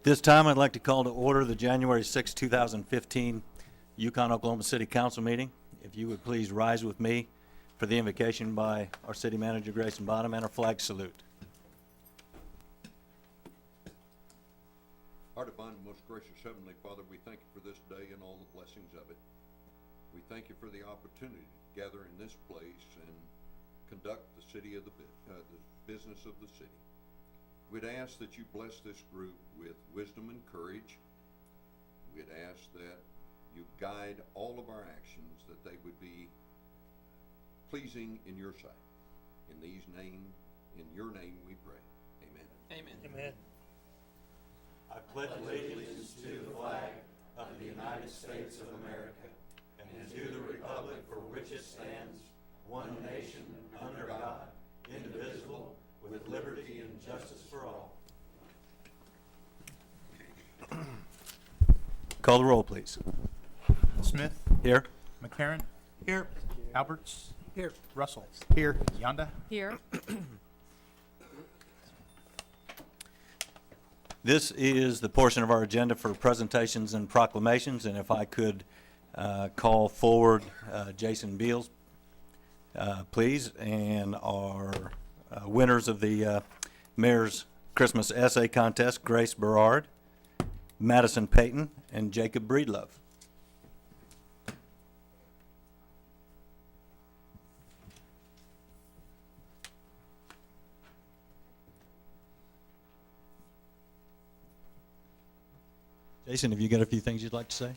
This time, I'd like to call to order the January 6, 2015 Yukon, Oklahoma City Council meeting. If you would please rise with me for the invocation by our City Manager, Grayson Bonham, and our flag salute. Our divine and most gracious Heavenly Father, we thank you for this day and all the blessings of it. We thank you for the opportunity to gather in this place and conduct the business of the city. We'd ask that you bless this group with wisdom and courage. We'd ask that you guide all of our actions, that they would be pleasing in your sight. In your name we pray. Amen. Amen. Amen. I pledge allegiance to the flag of the United States of America and to the republic for which it stands, one nation, under God, indivisible, with liberty and justice for all. Call the roll, please. Smith. Here. McCarran. Here. Alberts. Here. Russell. Here. Yonda. Here. This is the portion of our agenda for presentations and proclamations, and if I could call forward Jason Beals, please, and our winners of the Mayor's Christmas Essay Contest, Grace Berard, Madison Payton, and Jacob Breedlove. Jason, have you got a few things you'd like to say?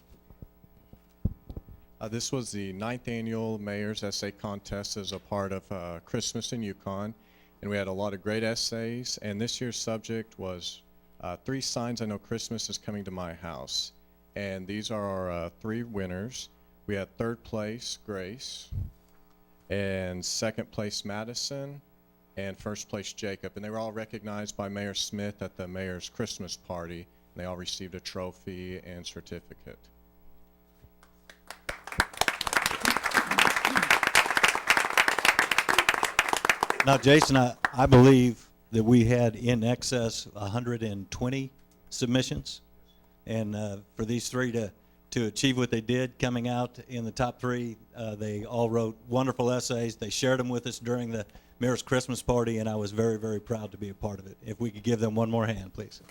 This was the 9th annual Mayor's Essay Contest as a part of Christmas in Yukon, and we had a lot of great essays, and this year's subject was 3 signs I know Christmas is coming to my house. And these are our 3 winners. We had 3rd place, Grace, and 2nd place, Madison, and 1st place, Jacob. And they were all recognized by Mayor Smith at the Mayor's Christmas party. They all received a trophy and certificate. Now, Jason, I believe that we had in excess 120 submissions, and for these 3 to achieve what they did, coming out in the top 3, they all wrote wonderful essays. They shared them with us during the Mayor's Christmas party, and I was very, very proud to be a part of it. If we could give them one more hand, please.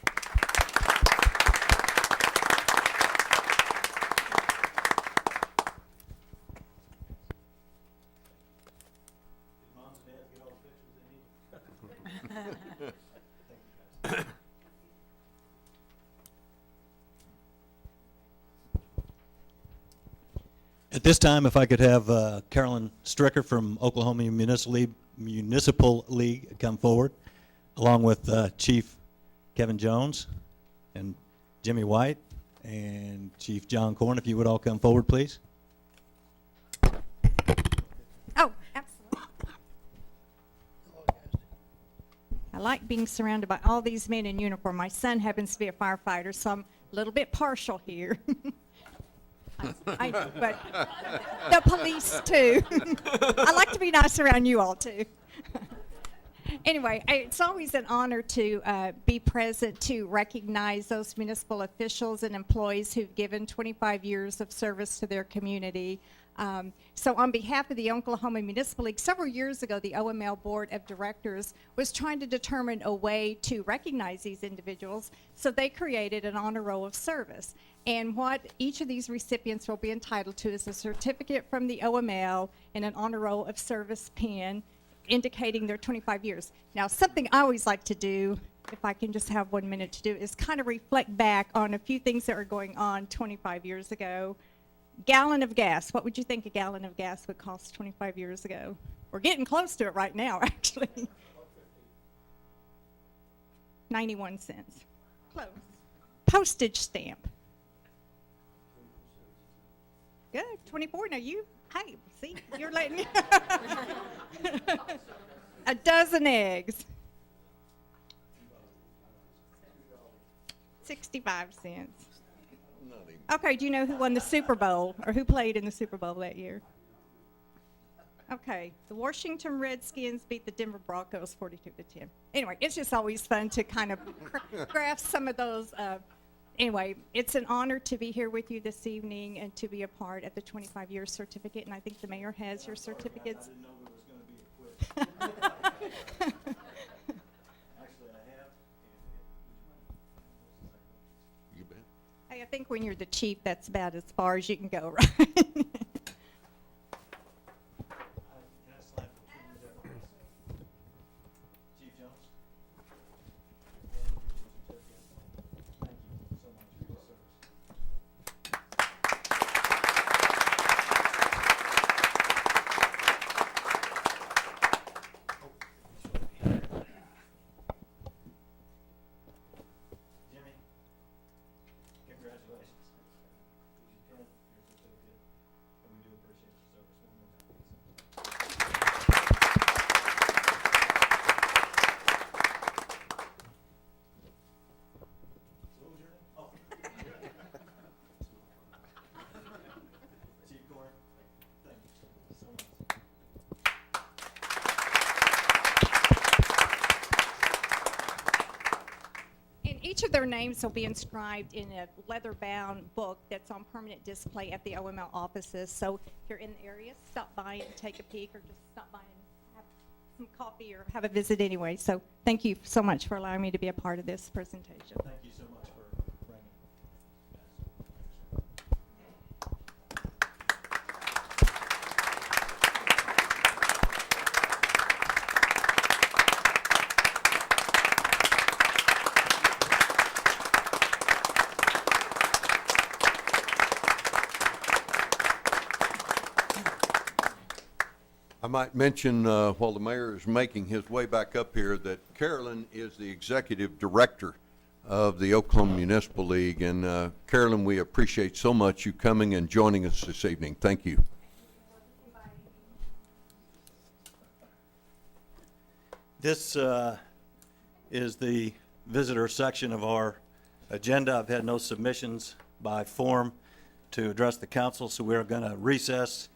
At this time, if I could have Carolyn Stricker from Oklahoma Municipal League come forward, along with Chief Kevin Jones and Jimmy White and Chief John Corn, if you would all come forward, please. Oh, absolutely. I like being surrounded by all these men in uniform. My son happens to be a firefighter, so I'm a little bit partial here. But the police, too. I like to be nice around you all, too. Anyway, it's always an honor to be present to recognize those municipal officials and employees who've given 25 years of service to their community. So on behalf of the Oklahoma Municipal League, several years ago, the OML Board of Directors was trying to determine a way to recognize these individuals, so they created an honor roll of service. And what each of these recipients will be entitled to is a certificate from the OML and an honor roll of service pin indicating their 25 years. Now, something I always like to do, if I can just have 1 minute to do, is kind of reflect back on a few things that were going on 25 years ago. Gallon of gas. What would you think a gallon of gas would cost 25 years ago? We're getting close to it right now, actually. 91 cents. Close. Postage stamp. Good. 24. Now you, hey, see, you're letting me. A dozen eggs. 65 cents. Okay, do you know who won the Super Bowl or who played in the Super Bowl that year? Okay, the Washington Redskins beat the Denver Broncos 42-10. Anyway, it's just always fun to kind of grasp some of those. Anyway, it's an honor to be here with you this evening and to be a part of the 25-year certificate, and I think the mayor has your certificates. I didn't know there was going to be a quiz. Actually, I have. You bet. Hey, I think when you're the chief, that's about as far as you can go, right? Chief Jones? Thank you so much for your service. Jimmy, congratulations. Here's your certificate, and we do appreciate your service one more time. What was your name? Oh. Chief Corey, thank you so much. And each of their names will be inscribed in a leather-bound book that's on permanent display at the OML offices. So if you're in the area, stop by and take a peek, or just stop by and have some coffee or have a visit anyway. So thank you so much for allowing me to be a part of this presentation. Thank you so much for bringing I might mention, while the mayor is making his way back up here, that Carolyn is the executive director of the Oklahoma Municipal League. And Carolyn, we appreciate so much you coming and joining us this evening. Thank you. This is the visitor section of our agenda. I've had no submissions by form to address the council, so we're going to recess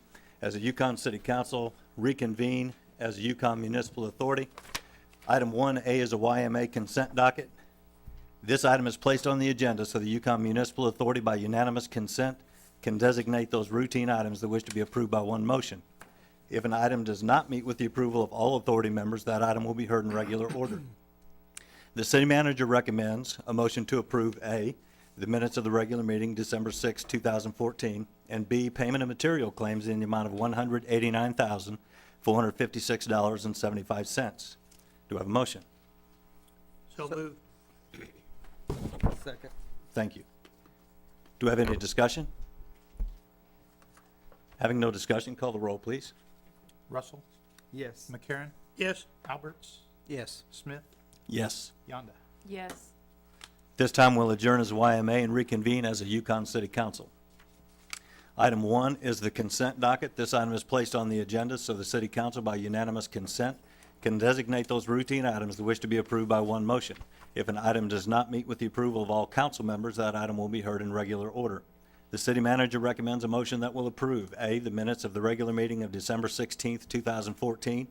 as a Yukon City Council, reconvene as a Yukon Municipal Authority. Item 1A is a YMA consent docket. This item is placed on the agenda so the Yukon Municipal Authority, by unanimous consent, can designate those routine items that wish to be approved by one motion. If an item does not meet with the approval of all authority members, that item will be heard in regular order. The city manager recommends a motion to approve A, the minutes of the regular meeting December 6, 2014, and B, payment of material claims in the amount of $189,456.75. Do I have a motion? So moved. Second. Thank you. Do I have any discussion? Having no discussion, call the roll, please. Russell, Yes. McCarron, Yes. Alberts, Yes. Smith, Yes. Yonda. Yes. This time we'll adjourn as a YMA and reconvene as a Yukon City Council. Item 1 is the consent docket. This item is placed on the agenda so the City Council, by unanimous consent, can designate those routine items that wish to be approved by one motion. If an item does not meet with the approval of all council members, that item will be heard in regular order. The city manager recommends a motion that will approve A, the minutes of the regular meeting of December 16th, 2014,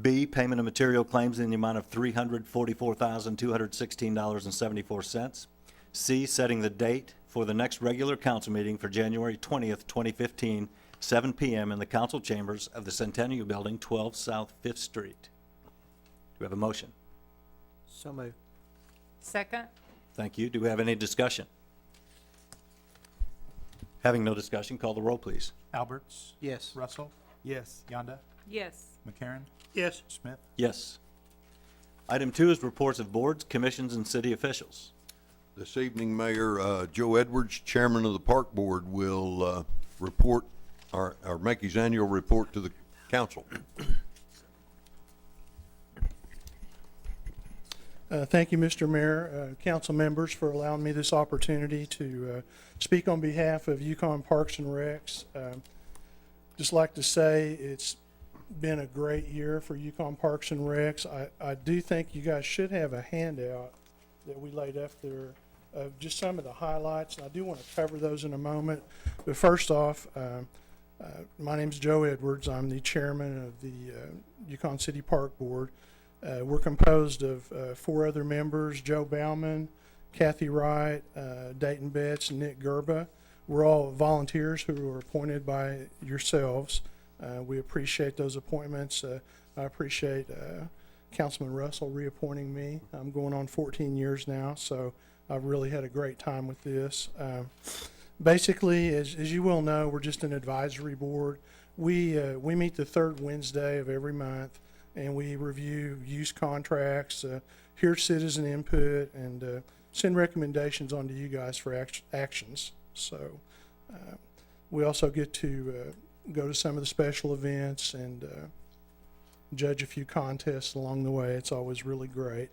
B, payment of material claims in the amount of $344,216.74, C, setting the date for the next regular council meeting for January 20th, 2015, 7 p.m. in the council chambers of the Centennial Building, 12 South 5th Street. Do we have a motion? So moved. Second? Thank you. Do we have any discussion? Having no discussion, call the roll, please. Alberts, Yes. Russell, Yes. Yonda, Yes. McCarron, Yes. Smith. Yes. Item 2 is reports of boards, commissions, and city officials. This evening, Mayor Joe Edwards, Chairman of the Park Board, will report or make his annual report to the council. Thank you, Mr. Mayor, council members, for allowing me this opportunity to speak on behalf of Yukon Parks and Recs. Just like to say it's been a great year for Yukon Parks and Recs. I do think you guys should have a handout that we laid up there of just some of the highlights. And I do want to cover those in a moment. But first off, My name's Joe Edwards. I'm the chairman of the Yukon City Park Board. We're composed of 4 other members: Joe Bauman, Kathy Wright, Dayton Betts, and Nick Gerba. We're all volunteers who were appointed by yourselves. We appreciate those appointments. I appreciate Councilman Russell reappointing me. I'm going on 14 years now, so I've really had a great time with this. Basically, as you well know, we're just an advisory board. We meet the 3rd Wednesday of every month, and we review use contracts, hear citizen input, and send recommendations on to you guys for actions. So we also get to go to some of the special events and judge a few contests along the way. It's always really great.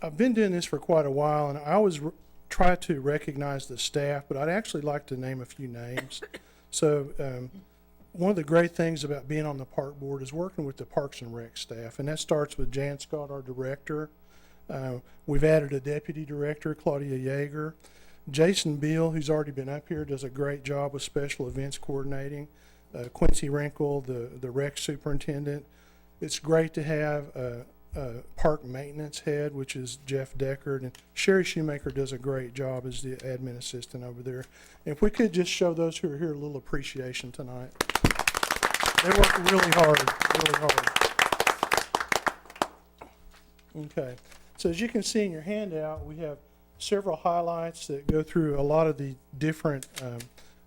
I've been doing this for quite a while, and I always try to recognize the staff, but I'd actually like to name a few names. So one of the great things about being on the park board is working with the Parks and Rec staff, and that starts with Jan Scott, our director. We've added a deputy director, Claudia Yeager. Jason Beal, who's already been up here, does a great job with special events coordinating. Quincy Wrinkle, the rec superintendent. It's great to have a park maintenance head, which is Jeff Deckard, and Sherry Shoemaker does a great job as the admin assistant over there. And if we could just show those who are here a little appreciation tonight. They work really hard, really hard. Okay, so as you can see in your handout, we have several highlights that go through a lot of the different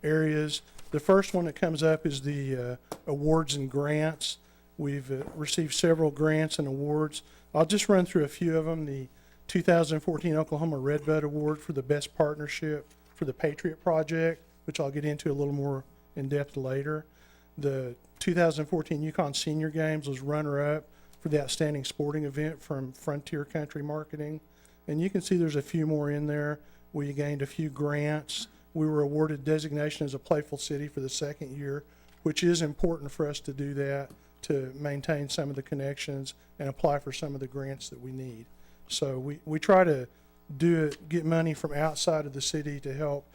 areas. The first one that comes up is the awards and grants. We've received several grants and awards. I'll just run through a few of them. The 2014 Oklahoma Redbud Award for the best partnership for the Patriot Project, which I'll get into a little more in depth later. The 2014 Yukon Senior Games was runner-up for the outstanding sporting event from Frontier Country Marketing. And you can see there's a few more in there. We gained a few grants. We were awarded designation as a Playful City for the 2nd year, which is important for us to do that, to maintain some of the connections and apply for some of the grants that we need. So we try to get money from outside of the city to help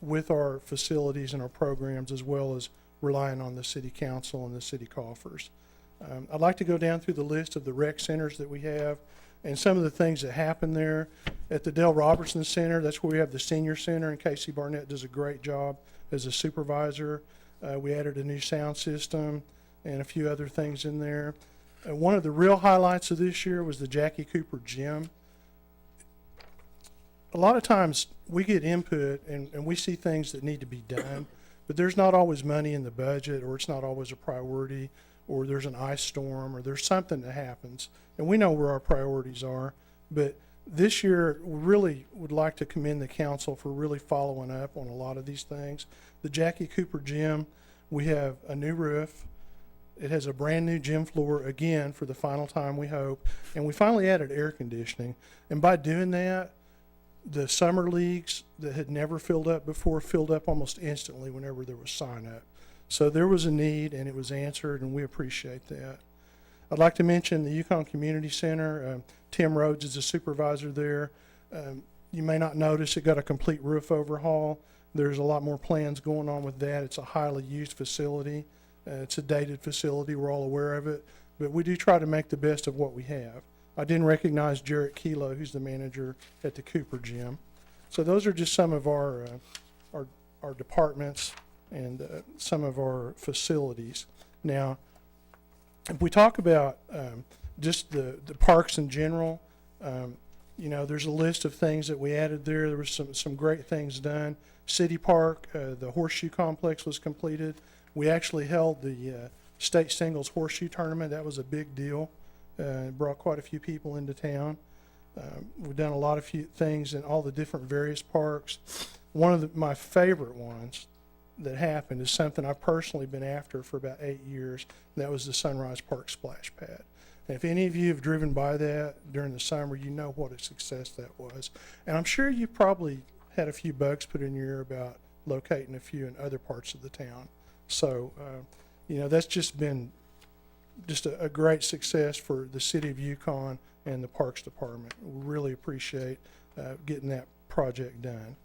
with our facilities and our programs, as well as relying on the city council and the city coffers. I'd like to go down through the list of the rec centers that we have and some of the things that happen there. At the Dale Robertson Center, that's where we have the senior center, and Casey Barnett does a great job as a supervisor. We added a new sound system and a few other things in there. One of the real highlights of this year was the Jackie Cooper Gym. A lot of times we get input and we see things that need to be done, but there's not always money in the budget, or it's not always a priority, or there's an ice storm, or there's something that happens. And we know where our priorities are, but this year we really would like to commend the council for really following up on a lot of these things. The Jackie Cooper Gym, we have a new roof. It has a brand new gym floor, again, for the final time, we hope. And we finally added air conditioning. And by doing that, the summer leagues that had never filled up before filled up almost instantly whenever there was sign up. So there was a need, and it was answered, and we appreciate that. I'd like to mention the Yukon Community Center. Tim Rhodes is the supervisor there. You may not notice it got a complete roof overhaul. There's a lot more plans going on with that. It's a highly used facility. It's a dated facility. We're all aware of it. But we do try to make the best of what we have. I didn't recognize Jarrett Kelo, who's the manager at the Cooper Gym. So those are just some of our departments and some of our facilities. Now, if we talk about just the parks in general, you know, there's a list of things that we added there. There was some great things done. City Park, the Horseshoe Complex was completed. We actually held the state singles horseshoe tournament. That was a big deal. It brought quite a few people into town. We've done a lot of things in all the different various parks. One of my favorite ones that happened is something I've personally been after for about 8 years, and that was the Sunrise Park splash pad. And if any of you have driven by that during the summer, you know what a success that was. And I'm sure you probably had a few bugs put in your ear about locating a few in other parts of the town. So, you know, that's just been just a great success for the city of Yukon and the Parks Department. We really appreciate getting that project done.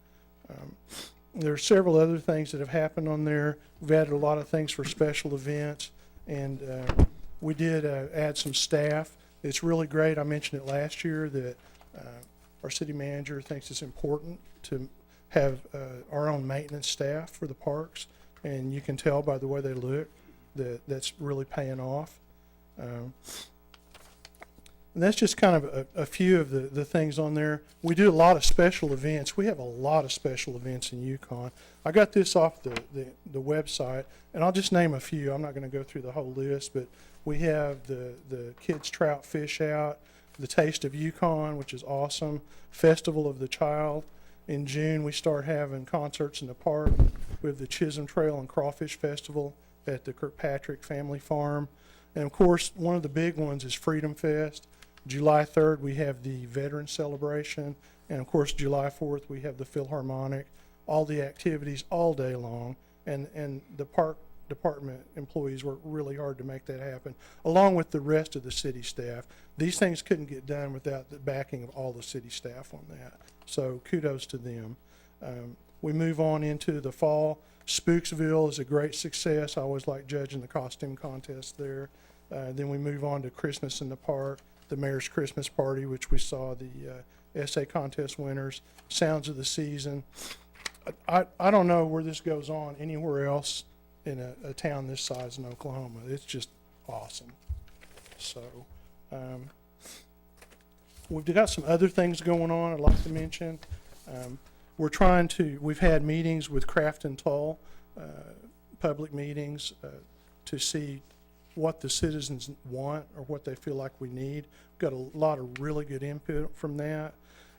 There are several other things that have happened on there. We've added a lot of things for special events, and we did add some staff. It's really great. I mentioned it last year that our city manager thinks it's important to have our own maintenance staff for the parks, and you can tell by the way they look that that's really paying off. And that's just kind of a few of the things on there. We do a lot of special events. We have a lot of special events in Yukon. I got this off the website, and I'll just name a few. I'm not going to go through the whole list, but we have the Kids Trout Fish Out, the Taste of Yukon, which is awesome, Festival of the Child. In June, we start having concerts in the park. We have the Chisholm Trail and Crawfish Festival at the Kirkpatrick Family Farm. And of course, one of the big ones is Freedom Fest. July 3rd, we have the Veterans Celebration. And of course, July 4th, we have the Philharmonic. All the activities all day long. And the park department employees work really hard to make that happen, along with the rest of the city staff. These things couldn't get done without the backing of all the city staff on that. So kudos to them. We move on into the fall. Spooksville is a great success. I always like judging the costume contest there. Then we move on to Christmas in the Park, the Mayor's Christmas Party, which we saw the essay contest winners, Sounds of the Season. I don't know where this goes on anywhere else in a town this size in Oklahoma. It's just awesome. So we've got some other things going on I'd like to mention. We've had meetings with Craft and Toll, public meetings, to see what the citizens want or what they feel like we need. Got a lot of really good input from that.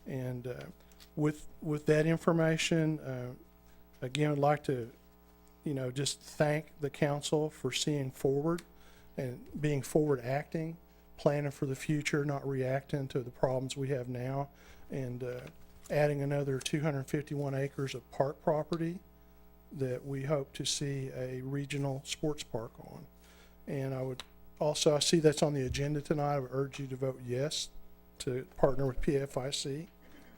And with that information, again, I'd like to, just thank the council for seeing forward and being forward acting, planning for the future, not reacting to the problems we have now, and adding another 251 acres of park property that we hope to see a regional sports park on. And I see that's on the agenda tonight. I would urge you to vote yes to partner with PFIC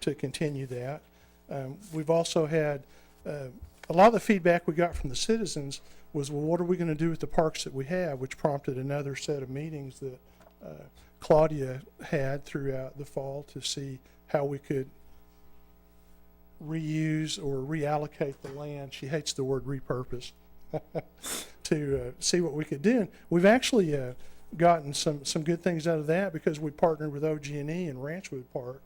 to continue that. We've also had a lot of the feedback we got from the citizens was, well, what are we going to do with the parks that we have, which prompted another set of meetings that Claudia had throughout the fall to see how we could reuse or reallocate the land. She hates the word repurpose. To see what we could do. And we've actually gotten some good things out of that because we partnered with OG&E and Ranchwood Park,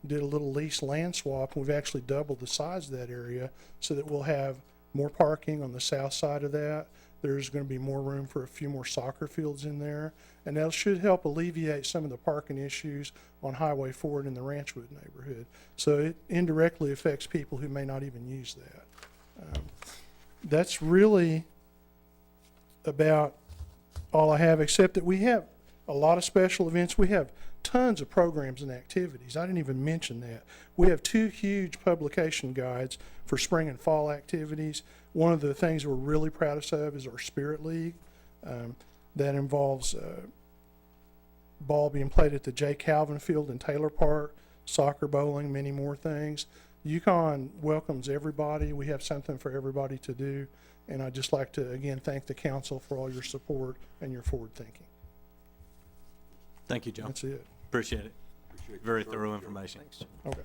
did a little lease land swap, and we've actually doubled the size of that area so that we'll have more parking on the south side of that. There's going to be more room for a few more soccer fields in there, and that should help alleviate some of the parking issues on Highway 4 in the Ranchwood neighborhood. So it indirectly affects people who may not even use that. That's really about all I have, except that we have a lot of special events. We have tons of programs and activities. I didn't even mention that. We have 2 huge publication guides for spring and fall activities. One of the things we're really proud of is our Spirit League. That involves ball being played at the J. Calvin Field in Taylor Park, soccer, bowling, many more things. Yukon welcomes everybody. We have something for everybody to do. And I'd just like to, again, thank the council for all your support and your forward thinking. Thank you, Joe. That's it. Appreciate it. Very thorough information. Okay.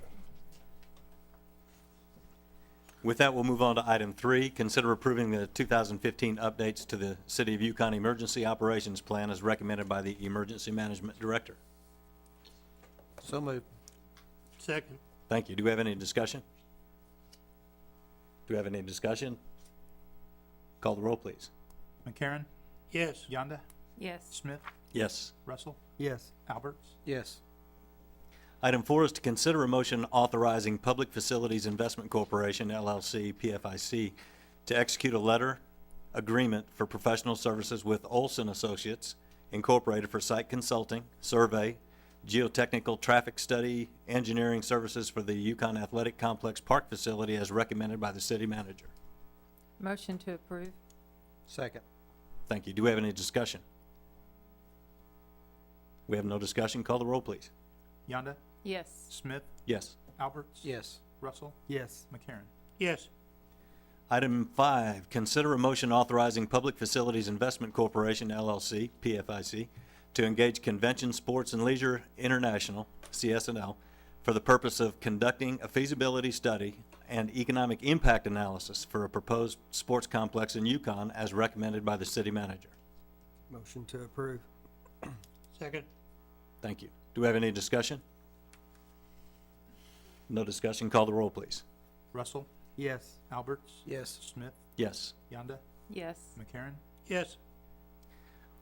With that, we'll move on to item 3. Consider approving the 2015 updates to the City of Yukon Emergency Operations Plan as recommended by the Emergency Management Director. So moved. Second. Thank you. Do we have any discussion? Do we have any discussion? Call the roll, please. McCarron, Yes. Yonda, Yes. Smith, Yes. Russell, Yes. Alberts, Yes. Item 4 is to consider a motion authorizing Public Facilities Investment Corporation, LLC, PFIC, to execute a letter agreement for professional services with Olson Associates Incorporated for site consulting, survey, geotechnical traffic study, engineering services for the Yukon Athletic Complex Park Facility as recommended by the city manager. Motion to approve. Second. Thank you. Do we have any discussion? We have no discussion. Call the roll, please. Yonda, Yes. Smith, Yes. Alberts, Yes. Russell, Yes. McCarron. Yes. Item 5, consider a motion authorizing Public Facilities Investment Corporation, LLC, PFIC, to engage Convention Sports and Leisure International, CSNL, for the purpose of conducting a feasibility study and economic impact analysis for a proposed sports complex in Yukon as recommended by the city manager. Motion to approve. Second. Thank you. Do we have any discussion? No discussion. Call the roll, please. Russell, Yes. Alberts, Yes. Smith, Yes. Yonda, Yes. McCarron, Yes.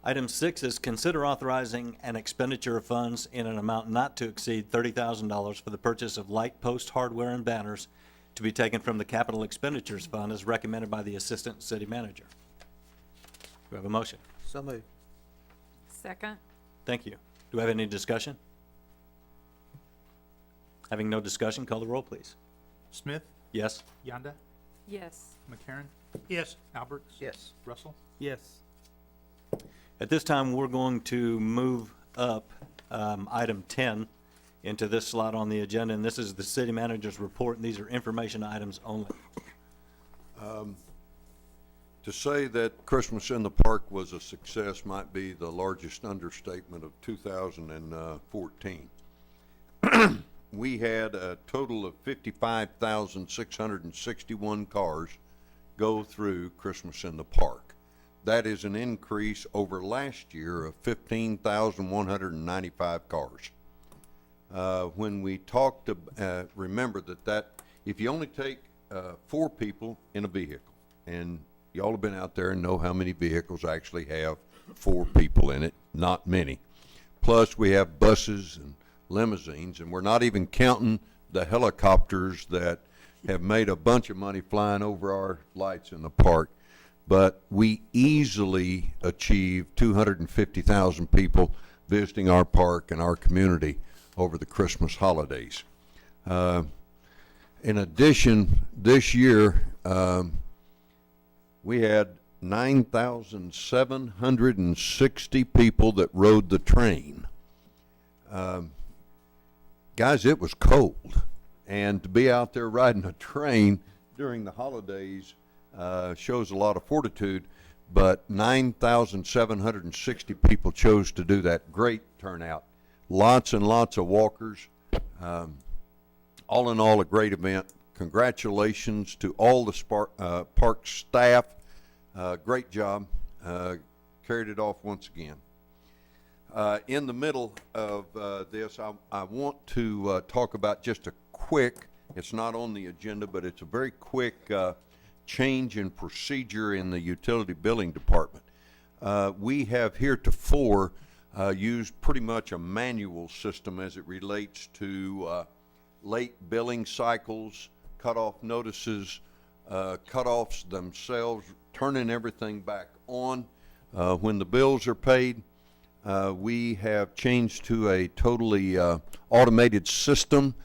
Item 6 is consider authorizing an expenditure of funds in an amount not to exceed $30,000 for the purchase of light post hardware and banners to be taken from the Capital Expenditures Fund as recommended by the Assistant City Manager. Do we have a motion? So moved. Second. Thank you. Do we have any discussion? Having no discussion, call the roll, please. Smith, Yes? Yonda, Yes. McCarron, Yes. Alberts, Yes. Russell, Yes. At this time, we're going to move up item 10 into this slot on the agenda, and this is the city manager's report, and these are information items only. To say that Christmas in the Park was a success might be the largest understatement of 2014. We had a total of 55,661 cars go through Christmas in the Park. That is an increase over last year of 15,195 cars. When we talked, remember that if you only take 4 people in a vehicle, and y'all have been out there and know how many vehicles actually have 4 people in it, not many. Plus, we have buses and limousines, and we're not even counting the helicopters that have made a bunch of money flying over our lights in the park. But we easily achieved 250,000 people visiting our park and our community over the Christmas holidays. In addition, this year, we had 9,760 people that rode the train. Guys, it was cold, and to be out there riding a train during the holidays shows a lot of fortitude, but 9,760 people chose to do that. Great turnout. Lots and lots of walkers. All in all, a great event. Congratulations to all the park staff. Great job. Carried it off once again. In the middle of this, I want to talk about just a quick, it's not on the agenda, but it's a very quick change in procedure in the utility billing department. We have heretofore used pretty much a manual system as it relates to late billing cycles, cutoff notices, cutoffs themselves, turning everything back on when the bills are paid. We have changed to a totally automated system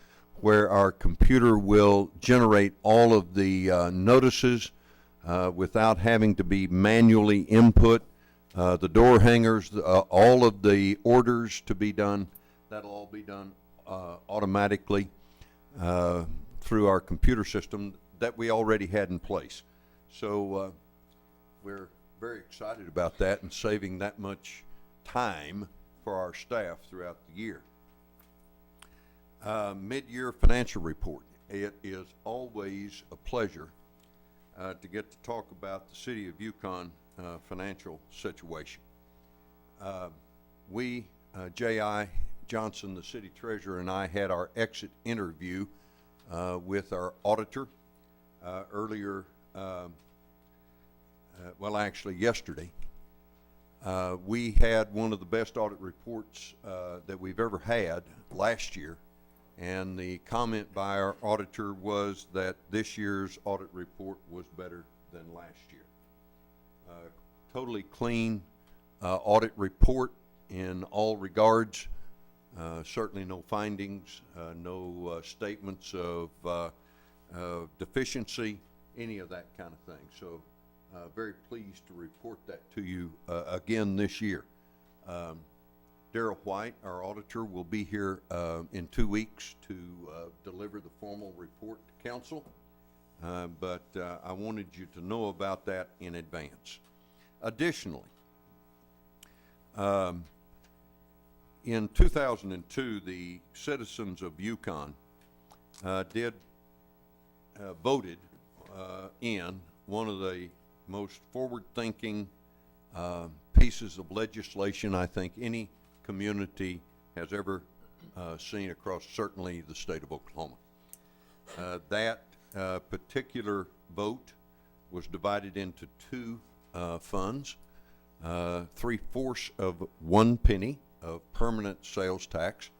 where our computer will generate all of the notices without having to be manually input. The door hangers, all of the orders to be done, that'll all be done automatically through our computer system that we already had in place. So we're very excited about that and saving that much time for our staff throughout the year. Mid-year financial report. It is always a pleasure to get to talk about the City of Yukon financial situation. J.I. Johnson, the city treasurer, and I had our exit interview with our auditor earlier, well, actually yesterday. We had one of the best audit reports that we've ever had last year, and the comment by our auditor was that this year's audit report was better than last year. Totally clean audit report in all regards. Certainly no findings, no statements of deficiency, any of that kind of thing. So very pleased to report that to you again this year. Darrell White, our auditor, will be here in 2 weeks to deliver the formal report to council. but I wanted you to know about that in advance. Additionally, in 2002, the citizens of Yukon voted in one of the most forward-thinking pieces of legislation I think any community has ever seen across certainly the state of Oklahoma. That particular vote was divided into two funds. 3/4 of 1 penny of permanent sales tax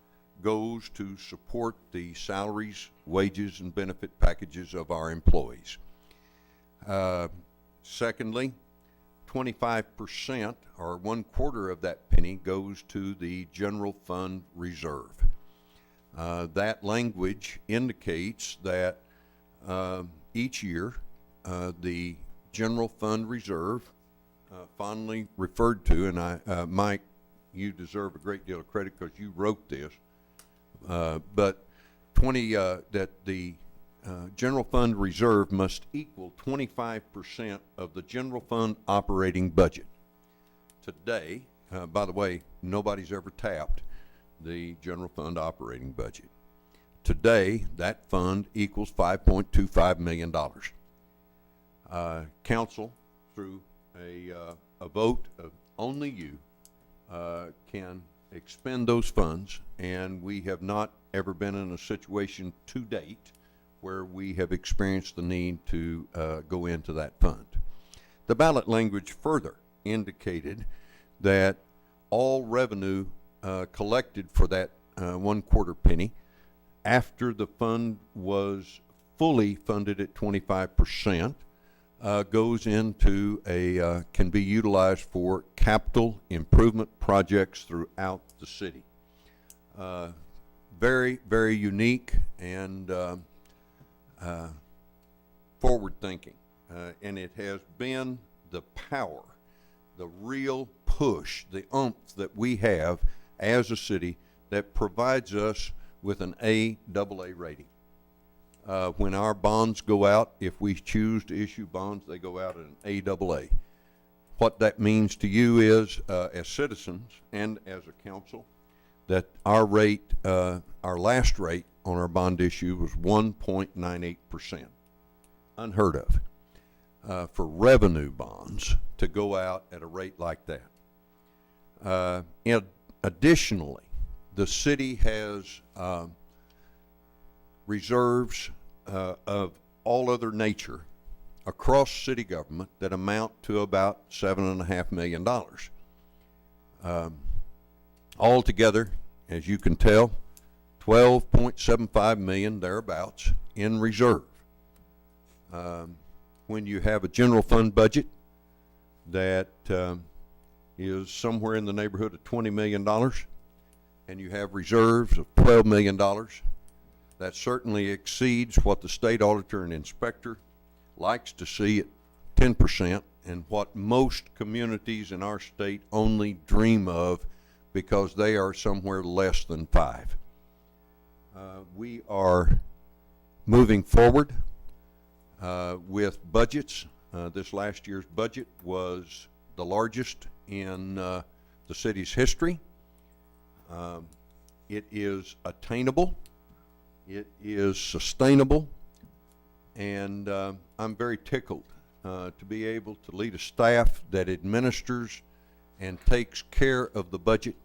goes to support the salaries, wages, and benefit packages of our employees. Secondly, 25% or 1/4 of that penny goes to the general fund reserve. That language indicates that each year the general fund reserve, fondly referred to, and Mike, you deserve a great deal of credit because you wrote this, but that the general fund reserve must equal 25% of the general fund operating budget. Today, by the way, nobody's ever tapped the general fund operating budget. Today, that fund equals $5.25 million. Council, through a vote of only you, can expend those funds, and we have not ever been in a situation to date where we have experienced the need to go into that fund. The ballot language further indicated that all revenue collected for that 1/4 penny, after the fund was fully funded at 25%, goes into can be utilized for capital improvement projects throughout the city. Very, very unique and forward thinking. And it has been the power, the real push, the oomph that we have as a city that provides us with an AA rating. When our bonds go out, if we choose to issue bonds, they go out at an AA. What that means to you is, as citizens and as a council, that our rate, our last rate on our bond issue was 1.98%. Unheard of for revenue bonds to go out at a rate like that. Additionally, the city has reserves of all other nature across city government that amount to about $7.5 million. Altogether, as you can tell, $12.75 million thereabouts in reserve. When you have a general fund budget that is somewhere in the neighborhood of $20 million, and you have reserves of $12 million, that certainly exceeds what the state auditor and inspector likes to see at 10%, and what most communities in our state only dream of because they are somewhere less than 5%. We are moving forward with budgets. This last year's budget was the largest in the city's history. It is attainable, it is sustainable, and I'm very tickled to be able to lead a staff that administers and takes care of the budget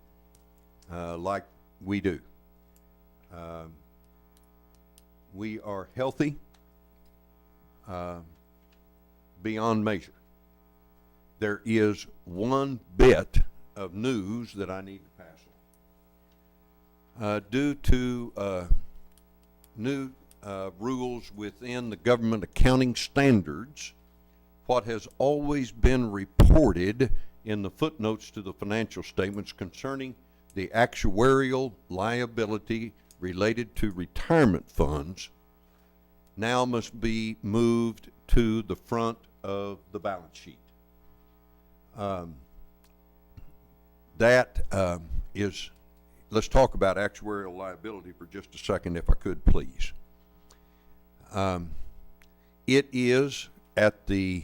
like we do. We are healthy beyond measure. There is one bit of news that I need to pass on. Due to new rules within the government accounting standards, what has always been reported in the footnotes to the financial statements concerning the actuarial liability related to retirement funds now must be moved to the front of the balance sheet. Let's talk about actuarial liability for just a second, if I could, please. It is, at the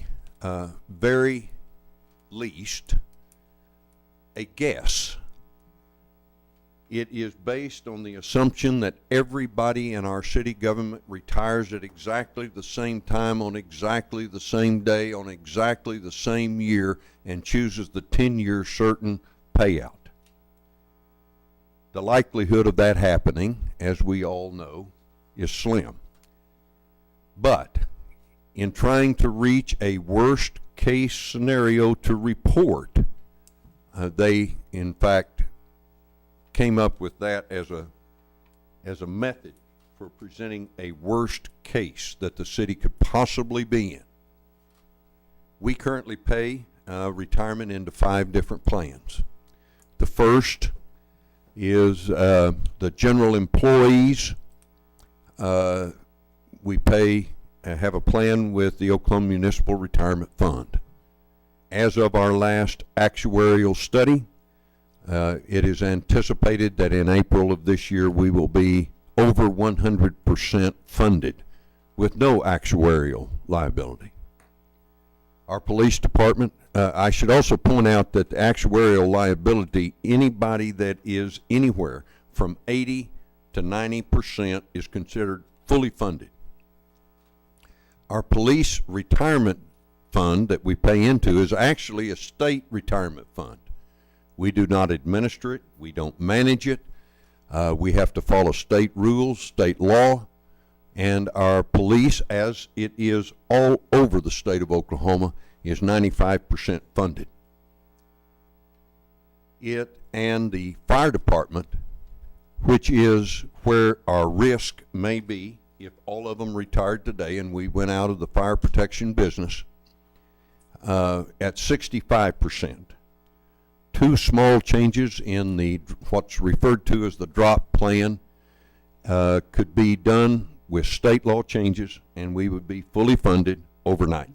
very least, a guess. It is based on the assumption that everybody in our city government retires at exactly the same time, on exactly the same day, on exactly the same year, and chooses the 10-year certain payout. The likelihood of that happening, as we all know, is slim. But in trying to reach a worst case scenario to report, they in fact came up with that as a method for presenting a worst case that the city could possibly be in. We currently pay retirement into 5 different plans. The first is the general employees. We pay, have a plan with the Oklahoma Municipal Retirement Fund. As of our last actuarial study, it is anticipated that in April of this year we will be over 100% funded with no actuarial liability. Our police department, I should also point out that the actuarial liability, anybody that is anywhere from 80 to 90% is considered fully funded. Our police retirement fund that we pay into is actually a state retirement fund. We do not administer it. We don't manage it. We have to follow state rules, state law, and our police, as it is all over the state of Oklahoma, is 95% funded. It and the fire department, which is where our risk may be if all of them retired today and we went out of the fire protection business, at 65%. 2 small changes in the what's referred to as the drop plan could be done with state law changes, and we would be fully funded overnight.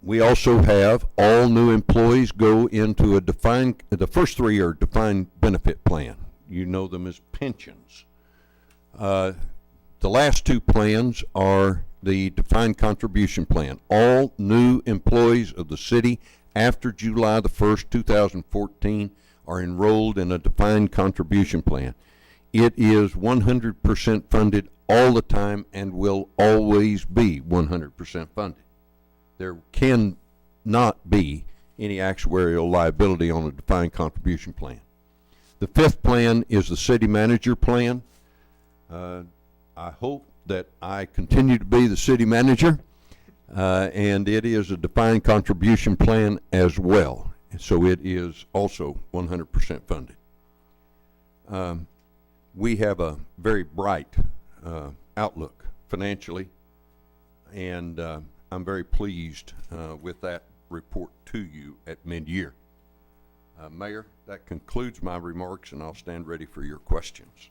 We also have all new employees go into a defined, the first 3 are defined benefit plan. You know them as pensions. The last 2 plans are the defined contribution plan. All new employees of the city after July the 1st, 2014 are enrolled in a defined contribution plan. It is 100% funded all the time and will always be 100% funded. There can not be any actuarial liability on a defined contribution plan. The 5th plan is the city manager plan. I hope that I continue to be the city manager, and it is a defined contribution plan as well. So it is also 100% funded. We have a very bright outlook financially, and I'm very pleased with that report to you at mid-year. Mayor, that concludes my remarks, and I'll stand ready for your questions.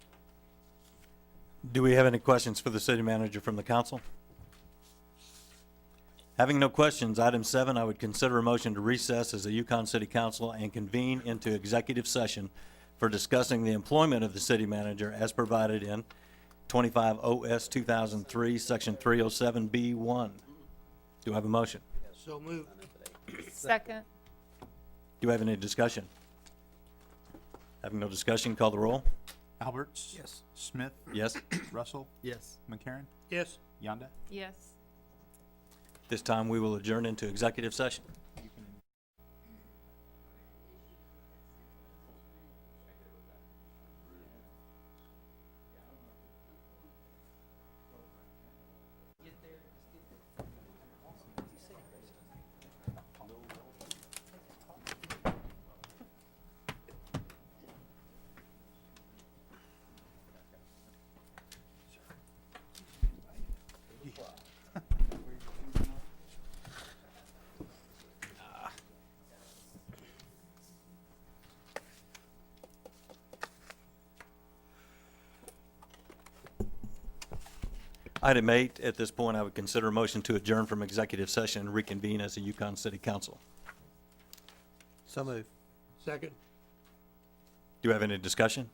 Do we have any questions for the city manager from the council? Having no questions, item 7, I would consider a motion to recess as a Yukon City Council and convene into executive session for discussing the employment of the city manager as provided in 25 OS 2003, section 307B1. Do I have a motion? So moved. Second. Do I have any discussion? Having no discussion, call the roll. Alberts. Yes. Smith. Yes. Russell. Yes. McCarron. Yes. Yonda. Yes. This time we will adjourn into executive session. Item 8, at this point, I would consider a motion to adjourn from executive session and reconvene as a Yukon City Council. So moved. Second. Do you have any discussion?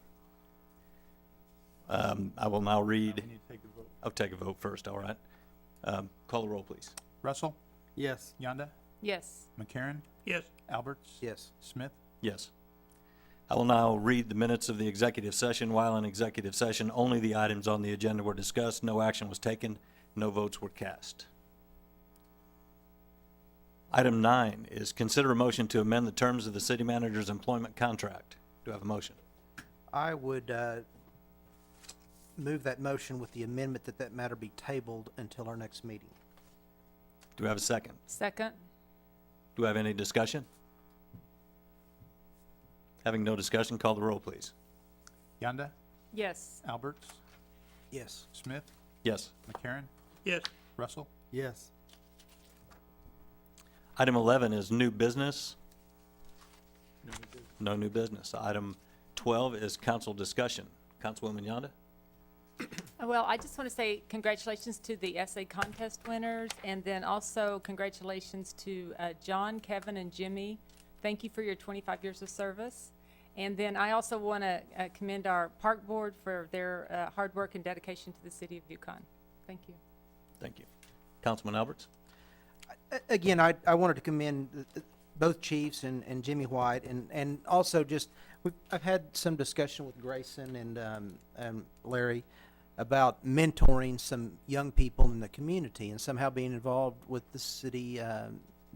I will now read. You need to take a vote. I'll take a vote first, all right. Call the roll, please. Russell, Yes. Yonda, Yes. McCarron, Yes. Alberts. Yes. Smith. Yes. I will now read the minutes of the executive session. While in executive session, only the items on the agenda were discussed. No action was taken. No votes were cast. Item 9 is consider a motion to amend the terms of the city manager's employment contract. Do I have a motion? I would move that motion with the amendment that that matter be tabled until our next meeting. Do I have a second? Second. Do I have any discussion? Having no discussion, call the roll, please. Yonda, Yes. Alberts, Yes. Smith, Yes. McCarron, Yes. Russell. Yes. Item 11 is new business. No new business. Item 12 is council discussion. Councilwoman Yonda? Well, I just want to say congratulations to the essay contest winners, and then also congratulations to John, Kevin, and Jimmy. Thank you for your 25 years of service. And then I also want to commend our park board for their hard work and dedication to the city of Yukon. Thank you. Thank you. Councilman Alberts? Again, I wanted to commend both chiefs and Jimmy White, and also just, I've had some discussion with Grayson and Larry about mentoring some young people in the community and somehow being involved with the city,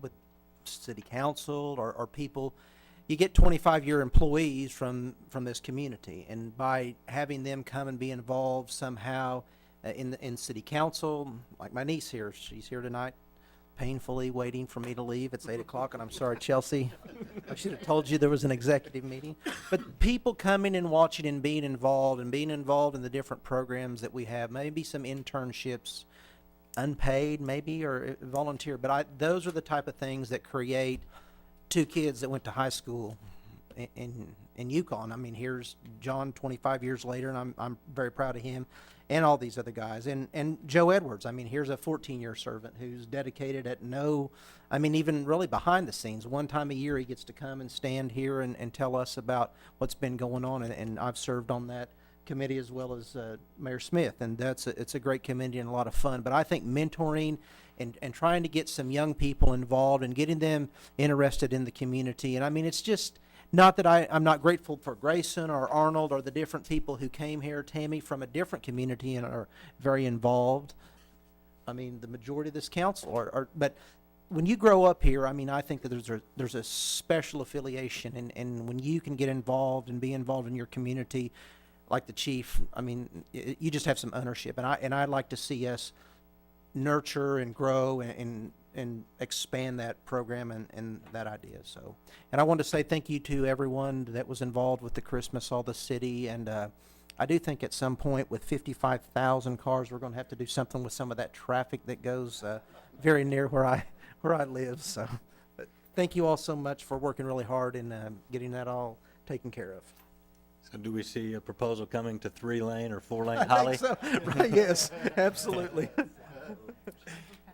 with city council or people. You get 25-year employees from this community, and by having them come and be involved somehow in city council, like my niece here, she's here tonight, painfully waiting for me to leave. It's 8 o'clock, and I'm sorry, Chelsea. I should have told you there was an executive meeting. But people coming and watching and being involved in the different programs that we have, maybe some internships, unpaid maybe, or volunteer. But those are the type of things that create two kids that went to high school in Yukon. I mean, here's John 25 years later, and I'm very proud of him. And all these other guys. And Joe Edwards, I mean, here's a 14-year servant who's dedicated even really behind the scenes. One time a year he gets to come and stand here and tell us about what's been going on. And I've served on that committee as well as Mayor Smith. And it's a great committee and a lot of fun. But I think mentoring and trying to get some young people involved and getting them interested in the community. And I mean, it's just... Not that I'm not grateful for Grayson or Arnold or the different people who came here, Tammy, from a different community and are very involved. I mean, the majority of this council but when you grow up here, I mean, I think that there's a special affiliation, and when you can get involved and be involved in your community, like the chief, I mean, you just have some ownership, and I'd like to see us nurture and grow and expand that program and that idea. So, and I want to say thank you to everyone that was involved with the Christmas All the City, and I do think at some point with 55,000 cars, we're going to have to do something with some of that traffic that goes very near where I live. So, but thank you all so much for working really hard and getting that all taken care of. So do we see a proposal coming to 3-lane or 4-lane I Holly? think so. Right, yes, absolutely.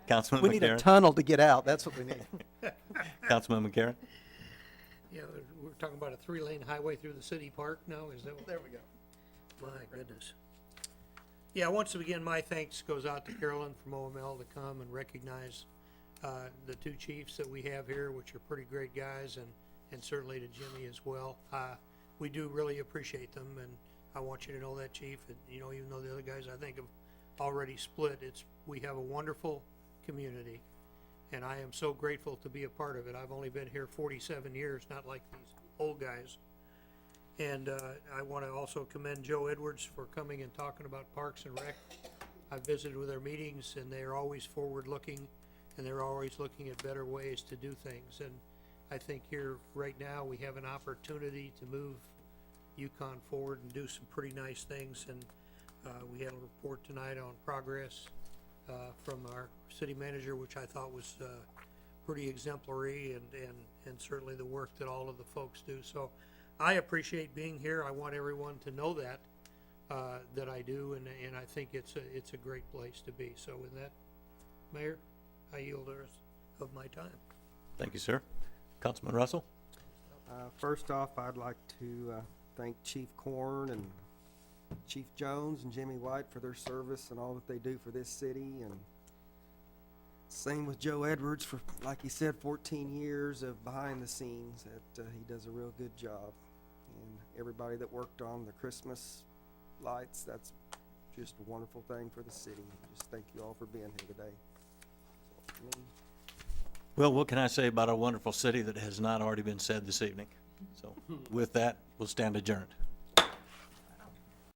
Councilman We need a McCarron? tunnel to get out. That's what we need. Councilman McCarron? Yeah, we're talking about a 3-lane highway through the city park now, is that what? There we go. My goodness. Yeah, once again, my thanks goes out to Carolyn from OML to come and recognize the two chiefs that we have here, which are pretty great guys, and certainly to Jimmy as well. We do really appreciate them, and I want you to know that, Chief, and, even though the other guys I think have already split, we have a wonderful community, and I am so grateful to be a part of it. I've only been here 47 years, not like these old guys. And I want to also commend Joe Edwards for coming and talking about Parks and Rec. I've visited with their meetings, and they're always forward-looking, and they're always looking at better ways to do things. And I think here, right now, we have an opportunity to move Yukon forward and do some pretty nice things. And we had a report tonight on progress from our city manager, which I thought was pretty exemplary, and certainly the work that all of the folks do. So I appreciate being here. I want everyone to know that I do, and I think it's a great place to be. So with that, Mayor, I yield the rest of my time. Thank you, sir. Councilman Russell? First off, I'd like to thank Chief Korn and Chief Jones and Jimmy White for their service and all that they do for this city, and same with Joe Edwards for, like he said, 14 years of behind the scenes. That he does a real good job, and everybody that worked on the Christmas lights. That's just a wonderful thing for the city. Just thank you all for being here today. Well, what can I say about our wonderful city that has not already been said this evening? So with that, we'll stand adjourned.